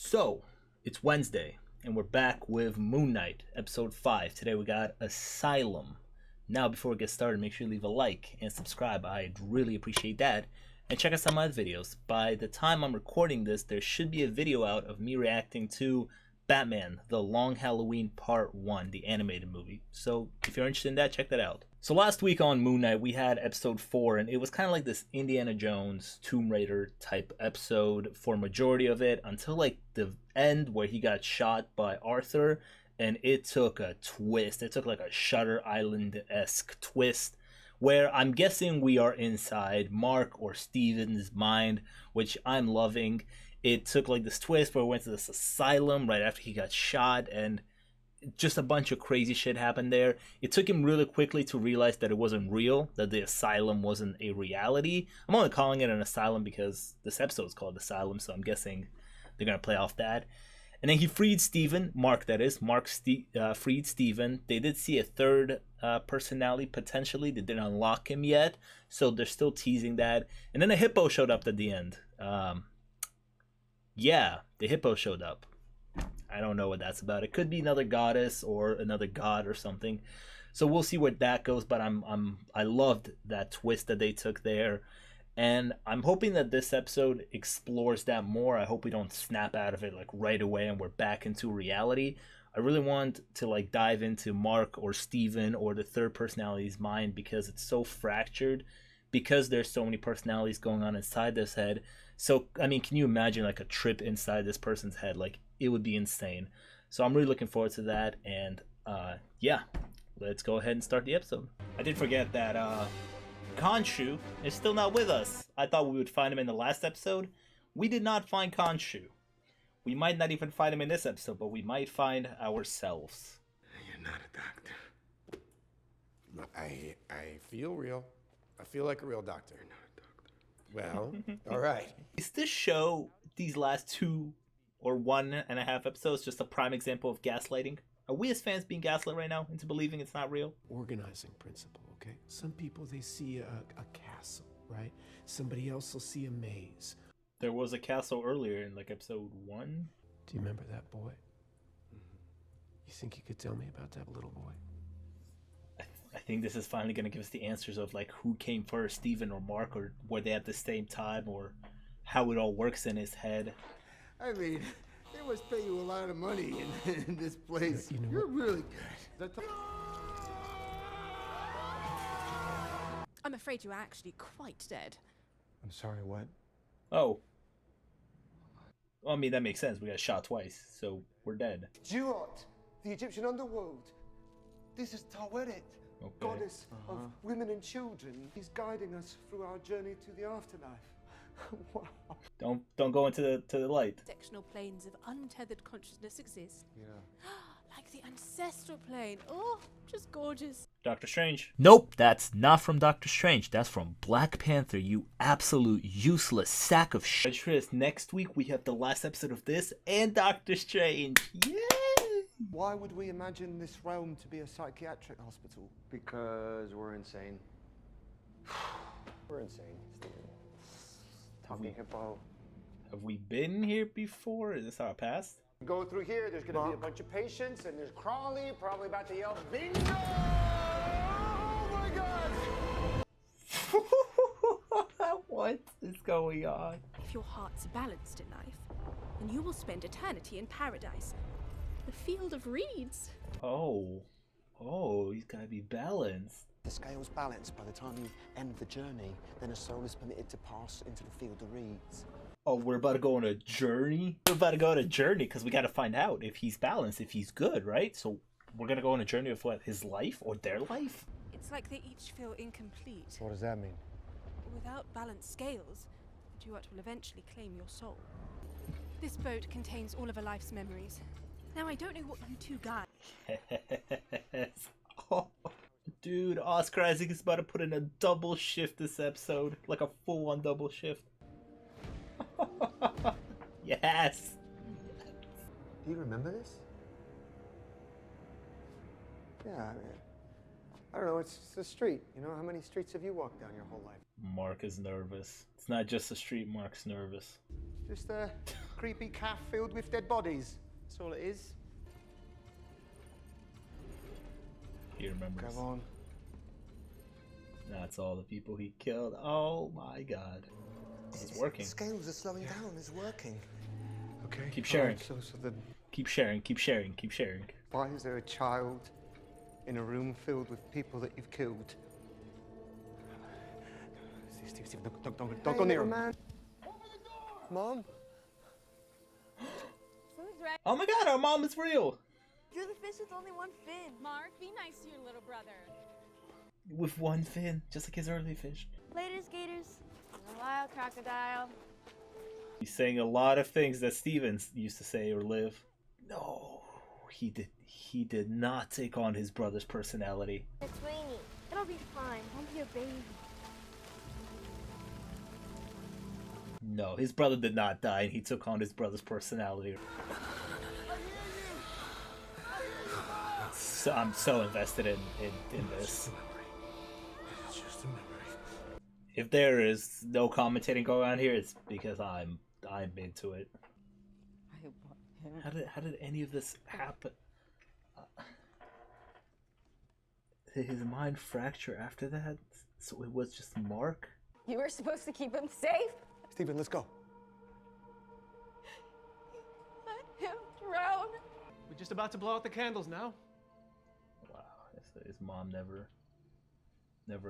So, it's Wednesday, and we're back with Moon Knight, episode 5. Today we got Asylum. Now, before we get started, make sure you leave a like and subscribe. I'd really appreciate that. And check out some other videos. By the time I'm recording this, there should be a video out of me reacting to Batman, The Long Halloween Part 1, the animated movie. So, if you're interested in that, check that out. So last week on Moon Knight, we had episode 4, and it was kind of like this Indiana Jones, Tomb Raider type episode for majority of it, until like the end where he got shot by Arthur, and it took a twist. It took like a Shutter Island-esque twist, where I'm guessing we are inside Mark or Steven's mind, which I'm loving. It took like this twist where we went to this asylum right after he got shot, and just a bunch of crazy shit happened there. It took him really quickly to realize that it wasn't real, that the asylum wasn't a reality. I'm only calling it an asylum because this episode is called Asylum, so I'm guessing they're going to play off that. And then he freed Steven, Mark that is. Mark freed Steven. They did see a third personality potentially. They didn't unlock him yet, so they're still teasing that. And then a hippo showed up at the end. Yeah, the hippo showed up. I don't know what that's about. It could be another goddess or another god or something. So we'll see where that goes, but I loved that twist that they took there. And I'm hoping that this episode explores that more. I hope we don't snap out of it like right away and we're back into reality. I really want to like dive into Mark or Steven or the third personality's mind because it's so fractured, because there's so many personalities going on inside this head. So, I mean, can you imagine like a trip inside this person's head? Like, it would be insane. So I'm really looking forward to that. And yeah, let's go ahead and start the episode. I did forget that Khonshu is still not with us. I thought we would find him in the last episode. We did not find Khonshu. We might not even find him in this episode, but we might find ourselves. You're not a doctor. I feel real. I feel like a real doctor. You're not a doctor. Well, all right. Is this show, these last 2 or 1.5 episodes, just a prime example of gaslighting? Are we as fans being gaslit right now into believing it's not real? Organizing principle, okay? Some people, they see a castle, right? Somebody else will see a maze. There was a castle earlier in like episode 1. Do you remember that boy? You think you could tell me about that little boy? I think this is finally going to give us the answers of like who came first, Steven or Mark, or were they at the same time, or how it all works in his head. I mean, they must pay you a lot of money in this place. You know You're what? really good. I'm afraid you are actually quite dead. I'm sorry, what? Oh. Well, I mean, that makes sense. We got shot twice, so we're dead. Duat, the Egyptian underworld. This is Taweret, Okay. goddess of women and children. He's guiding us through our journey to the afterlife. Wow. Don't go into the light. Sectional planes of untethered consciousness exist. Yeah. Like the ancestral plane. Oh, just gorgeous. Doctor Strange. Nope, that's not from Doctor Strange. That's from Black Panther, you absolute useless sack of shit. Chris, next week we have the last episode of this and Doctor Strange. Yay! Why would we imagine this realm to be a psychiatric hospital? Because we're insane. We're insane, Steven. Talking about... Have we been here before? Is this our past? Go through here, there's gonna be a bunch of patients, and there's Crawley, probably about to yell, bingo! Oh my god! What is going on? If your heart's balanced in life, then you will spend eternity in paradise. The field of reeds. Oh, he's gotta be balanced. The scale's balanced by the time you end the journey, then a soul is permitted to pass into the field of reeds. Oh, we're about to go on a journey? We're about to go on a journey because we gotta find out if he's balanced, if he's good, right? So we're gonna go on a journey of what, his life or their life? It's like they each feel incomplete. What does that mean? Without balanced scales, the duat will eventually claim your soul. This boat contains all of a life's memories. Now, I don't know what you two got. Yes. Oh, dude, Oscar Isaac is about to put in a double shift this episode. Like a full-on double shift. Yes. Do you remember this? Yeah, I don't know, it's the street. You know, how many streets have you walked down your whole life? Mark is nervous. It's not just the street, Mark's nervous. Just creepy calf filled with dead bodies. That's all it is. He remembers. Go on. That's all the people he killed. Oh my god. It's working. Scales are slowing down. It's working. Okay. Keep sharing. So then, Keep sharing, keep sharing, keep sharing. why is there a child in a room filled with people that you've killed? Steve, don't go near him. Man. Mom? Oh my god, our mom is real! You're the fish with only one fin. Mark, be nice to your little brother. With one fin, just like his early fish. Later, skaters. A wild crocodile. He's saying a lot of things that Stevens used to say or live. No, he did not take on his brother's personality. It's rainy. It'll be fine. Don't be a baby. No, his brother did not die, and he took on his brother's personality. So, I'm so invested in this. It's just a memory. If there is no commentating going on here, it's because I'm into it. I want him. How did any of this happen? Did his mind fracture after that? So it was just Mark? You were supposed to keep him safe? Stephen, let's go. Let him drown. We're just about to blow out the candles now. Wow, his mom never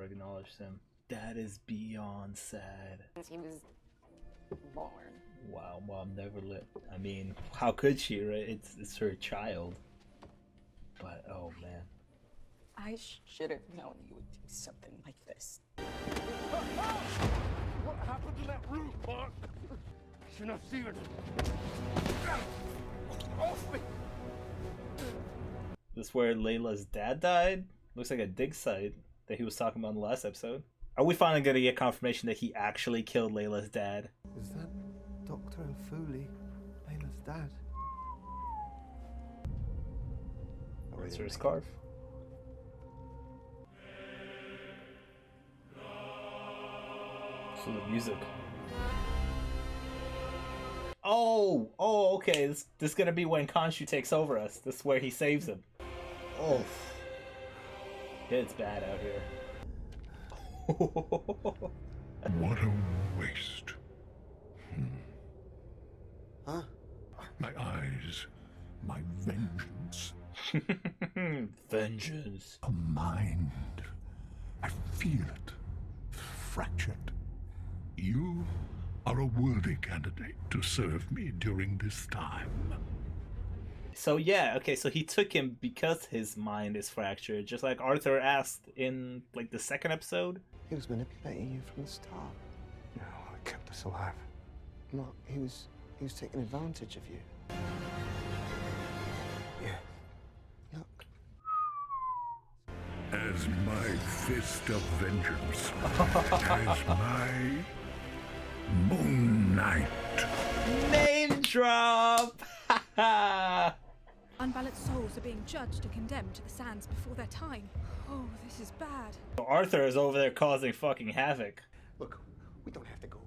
acknowledged him. That is beyond sad. Since he was born. Wow, mom never lit. I mean, how could she, right? It's her child. But oh man. I should have known you would do something like this. What happened to that roof, Mark? Should not see it. Off me! This where Layla's dad died? Looks like a dig site that he was talking about in the last episode. Are we finally gonna get confirmation that he actually killed Layla's dad? Is that Dr. O'Foley, Layla's dad? Where's her scarf? So the music. Oh, okay. This is gonna be when Khonshu takes over us. This is where he saves him. Oh, it's bad out here. What a waste. Huh? My eyes, my vengeance, Vengeance. a mind. I feel it, fractured. You are a worthy candidate to serve me during this time. So yeah, okay, so he took him because his mind is fractured, just like Arthur asked in like the second episode. He was manipulating you from the start. No, I kept us alive. Mark, he was taking advantage of you. Yeah. Look. As my fist of vengeance, as my Moon Knight. Name drop! Unbalanced souls are being judged and condemned to the sands before their time. Oh, this is bad. Arthur is over there causing fucking havoc. Look, we don't have to go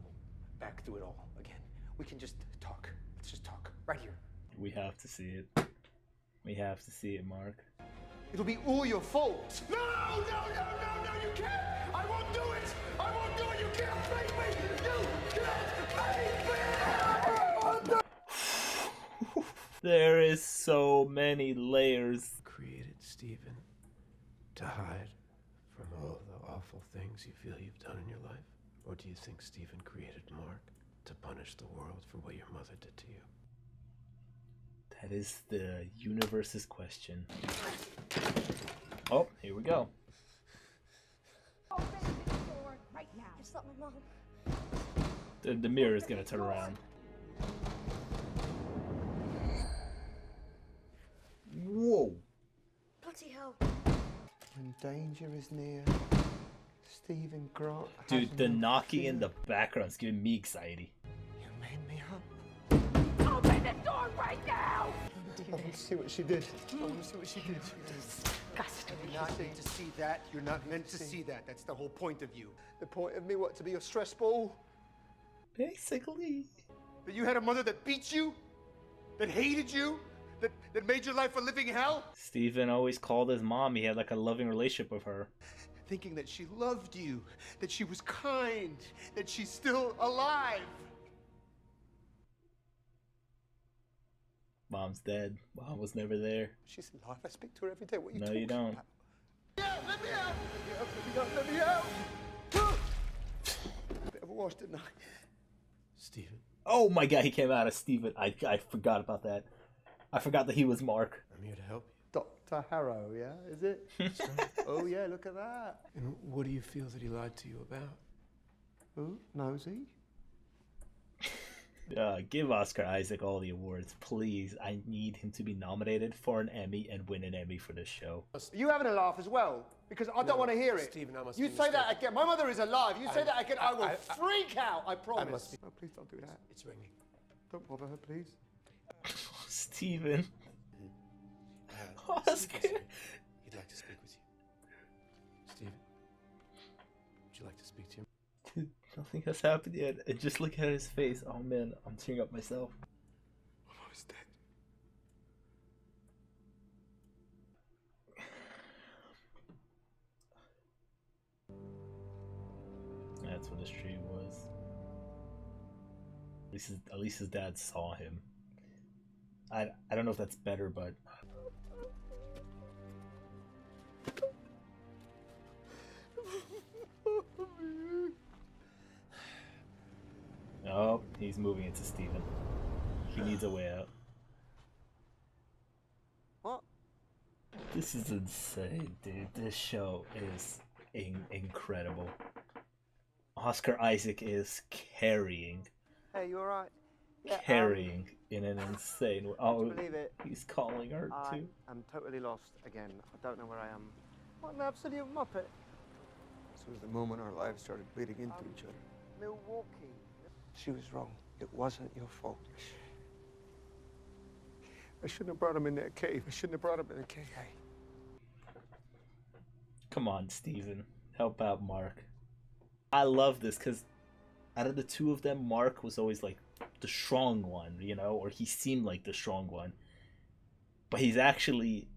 back through it all again. We can just talk. Let's just talk. Right here. We have to see it. We have to see it, Mark. It'll be all your fault. No, you can't! I won't do it! I won't do it! You can't make me! You can't make me! There is so many layers. Created Stephen to hide from all the awful things you feel you've done in your life? Or do you think Stephen created Mark to punish the world for what your mother did to you? That is the universe's question. Oh, here we go. Open the door right now. Just let my mom. The mirror is gonna turn around. Whoa. Bloody hell. When danger is near, Stephen Grant. Dude, the knocking in the background is giving me anxiety. You made me up. Open the door right now! I want to see what she did. Disgusting. You're not meant to see that. You're not meant to see that. That's the whole point of you. The point of me, what, to be a stress ball? Basically. That you had a mother that beat you? That hated you? That made your life a living hell? Steven always called his mom. He had like a loving relationship with her. Thinking that she loved you, that she was kind, that she's still alive. Mom's dead. Mom was never there. She's alive. I speak to her every day. What are you No, talking you don't. about? Yeah, let me out! Let me out! Let me out! I ever washed it now. Steven, Oh my god, he came out as Steven. I forgot about that. I forgot that he was Mark. I'm here to help you. Dr. Harrow, yeah? Is it? Oh, yeah, look at that. And what do you feel that he lied to you about? Who? Nosy? Give Oscar Isaac all the awards, please. I need him to be nominated for an Emmy and win an Emmy for this show. Are you having a laugh as well? Because I don't want to hear it. Stephen, I must You be say that mistaken. again. My mother is alive. You say that again, I will freak out. I promise. must be- No, please don't do that. It's ringing. Don't bother her, please. Steven. Oscar. Oscar. He'd like to speak with you. Steven, would you like to speak to him? Dude, nothing has happened yet. And just look at his face. Oh man, I'm tearing up myself. My mother's dead. That's what his dream was. At least his dad saw him. I don't know if that's better, but oh, he's moving into Steven. He needs a way out. What? This is insane, dude. This show is incredible. Oscar Isaac is carrying. Hey, you alright? Yeah, Carrying in an insane way. Oh, believe it. he's calling her I too. am totally lost again. I don't know where I am. What an absolute muppet. This was the moment our lives started bleeding into each other. Milwaukee. She was wrong. It wasn't your fault. I shouldn't have brought him in that cave. I shouldn't have brought him in the cave. Come on, Steven. Help out Mark. I love this because out of the two of them, Mark was always like the strong one, you know, or he seemed like the strong one. But he's actually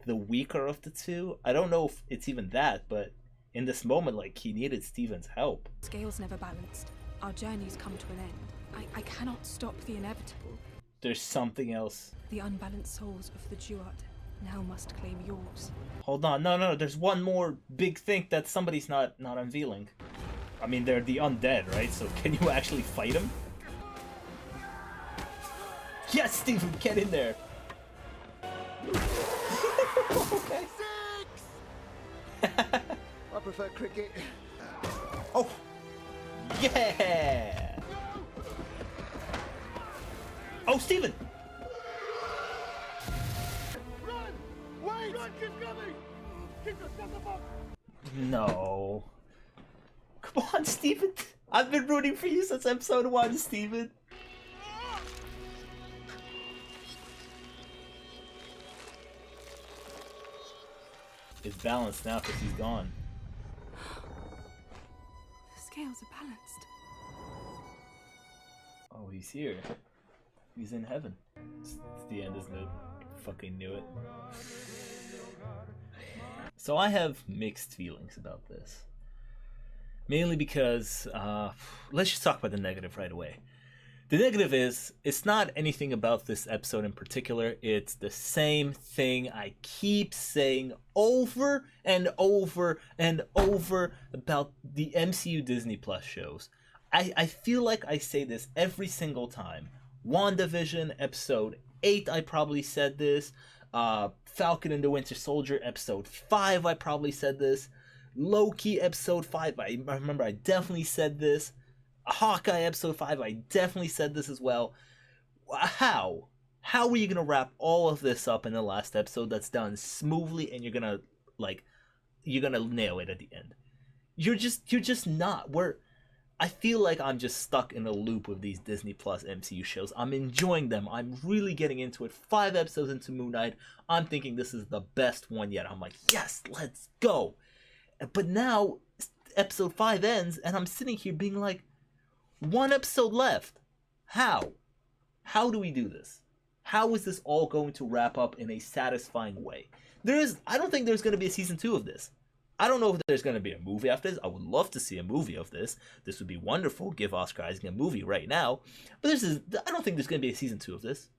the weaker of the two. I don't know if it's even that, but in this moment, like, he needed Steven's help. Scales never balanced. Our journey's come to an end. I cannot stop the inevitable. There's something else. The unbalanced souls of the duat now must claim yours. Hold on, no, there's one more big thing that somebody's not unveiling. I mean, they're the undead, right? So can you actually fight them? Yes, Steven, get in there! Okay. I prefer cricket. Oh! Yeah! Oh, Steven! Run! Wait! Run, keep coming! Keep the stuff up! No. Come on, Steven! I've been rooting for you since episode 1, Steven! It's balanced now because he's gone. The scales are balanced. Oh, he's here. He's in heaven. It's the end, isn't it? Fucking knew it. So I have mixed feelings about this. Mainly because, let's just talk about the negative right away. The negative is, it's not anything about this episode in particular. It's the same thing I keep saying over and over and over about the MCU Disney Plus shows. I feel like I say this every single time. WandaVision, episode 8, I probably said this. Falcon and the Winter Soldier, episode 5, I probably said this. Loki, episode 5, I remember I definitely said this. Hawkeye, episode 5, I definitely said this as well. How are you gonna wrap all of this up in the last episode that's done smoothly and you're gonna nail it at the end? You're just not. I feel like I'm just stuck in a loop with these Disney Plus MCU shows. I'm enjoying them. I'm really getting into it. 5 episodes into Moon Knight, I'm thinking this is the best one yet. I'm like, yes, let's go. But now episode 5 ends and I'm sitting here being like, 1 episode left. How? How do we do this? How is this all going to wrap up in a satisfying way? I don't think there's going to be a season 2 of this. I don't know if there's going to be a movie after this. I would love to see a movie of this. This would be wonderful. Give Oscar Isaac a movie right now. But I don't think there's going to be a season 2 of this.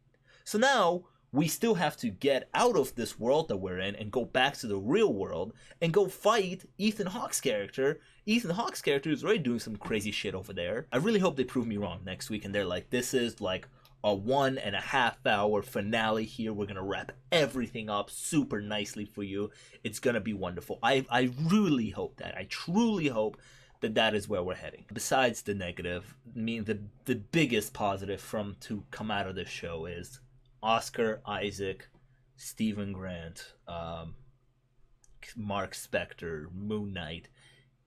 So now we still have to get out of this world that we're in and go back to the real world and go fight Ethan Hawke's character. Ethan Hawke's character is already doing some crazy shit over there. I really hope they prove me wrong next week and they're like, this is like a 1.5 hour finale here. We're gonna wrap everything up super nicely for you. It's gonna be wonderful. I really hope that. I truly hope that that is where we're heading. Besides the negative, I mean the biggest positive to come out of this show is Oscar Isaac, Stephen Grant, Mark Spector, Moon Knight.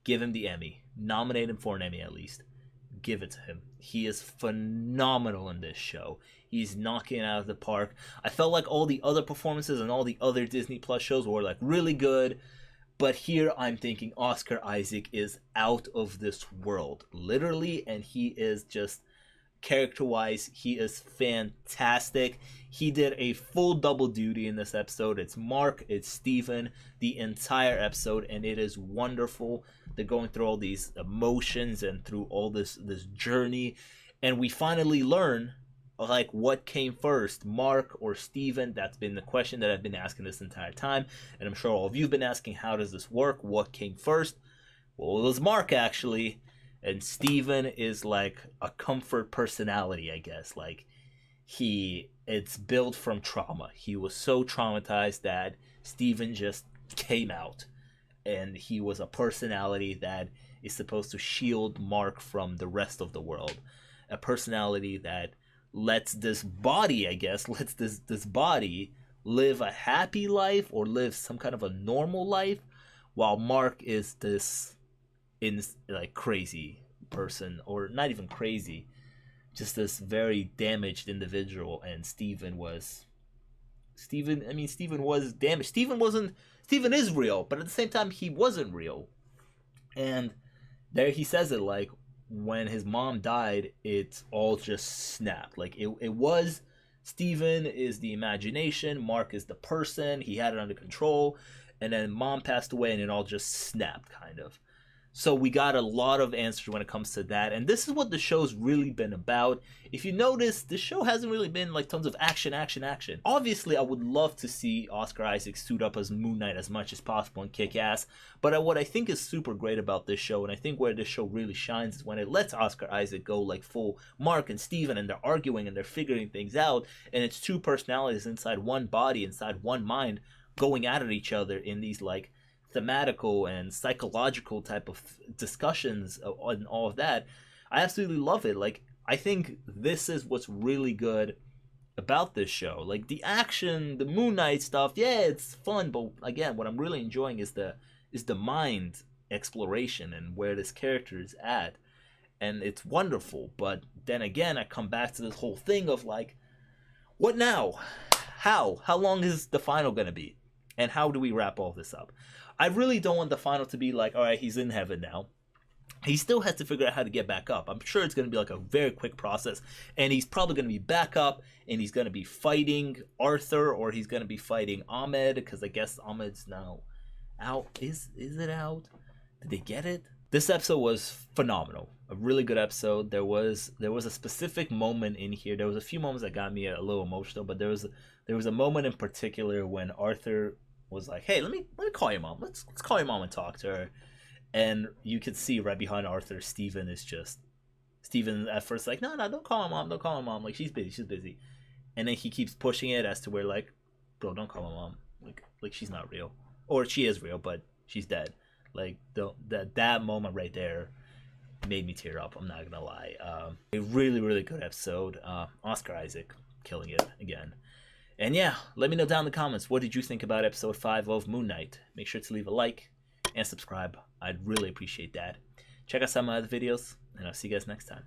Give him the Emmy. Nominate him for an Emmy at least. Give it to him. He is phenomenal in this show. He's knocking it out of the park. I felt like all the other performances and all the other Disney Plus shows were like really good. But here I'm thinking Oscar Isaac is out of this world. Literally. And he is just... character-wise, he is fantastic. He did a full double duty in this episode. It's Mark, it's Steven, the entire episode, and it is wonderful. They're going through all these emotions and through all this journey, and we finally learn like what came first, Mark or Steven. That's been the question that I've been asking this entire time, and I'm sure all of you have been asking, how does this work? What came first? Well, it was Mark, actually. And Steven is like a comfort personality, I guess. Like, it's built from trauma. He was so traumatized that Steven just came out. And he was a personality that is supposed to shield Mark from the rest of the world. A personality that lets this body, I guess, lets this body live a happy life or live some kind of a normal life, while Mark is this crazy person, or not even crazy, just this very damaged individual. And Steven was damaged. Steven is real, but at the same time he wasn't real. And there he says it, like, when his mom died, it's all just snapped. Like, it was Steven is the imagination, Mark is the person, he had it under control, and then mom passed away and it all just snapped, kind of. So we got a lot of answers when it comes to that, and this is what the show's really been about. If you notice, the show hasn't really been like tons of action. Obviously, I would love to see Oscar Isaac suit up as Moon Knight as much as possible and kick ass, but what I think is super great about this show, and I think where this show really shines, is when it lets Oscar Isaac go like full Mark and Steven, and they're arguing and they're figuring things out, and it's two personalities inside one body, inside one mind, going at each other in these like thematical and psychological type of discussions and all of that. I absolutely love it. Like, I think this is what's really good about this show. Like, the action, the Moon Knight stuff, yeah, it's fun, but again, what I'm really enjoying is the mind exploration and where this character is at, and it's wonderful. But then again, I come back to this whole thing of like, what now? How long is the final gonna be, and how do we wrap all this up? I really don't want the final to be like, all right, he's in heaven now. He still has to figure out how to get back up. I'm sure it's going to be like a very quick process. And he's probably going to be back up, and he's going to be fighting Arthur, or he's going to be fighting Ahmed, because I guess Ahmed's now out. Is it out? Did they get it? This episode was phenomenal. A really good episode. There was a specific moment in here. There was a few moments that got me a little emotional, but there was a moment in particular when Arthur was like, hey, let me call your mom. Let's call your mom and talk to her. And you could see right behind Arthur, Steven at first like, no, don't call my mom. Like, she's busy. And then he keeps pushing it as to where, like, bro, don't call my mom. Like she's not real. Or she is real, but she's dead. Like, that moment right there made me tear up, I'm not gonna lie. A really, really good episode. Oscar Isaac killing it again. And yeah, let me know down in the comments, what did you think about episode 5 of Moon Knight? Make sure to leave a like and subscribe. I'd really appreciate that. Check out some of my other videos, and I'll see you guys next time.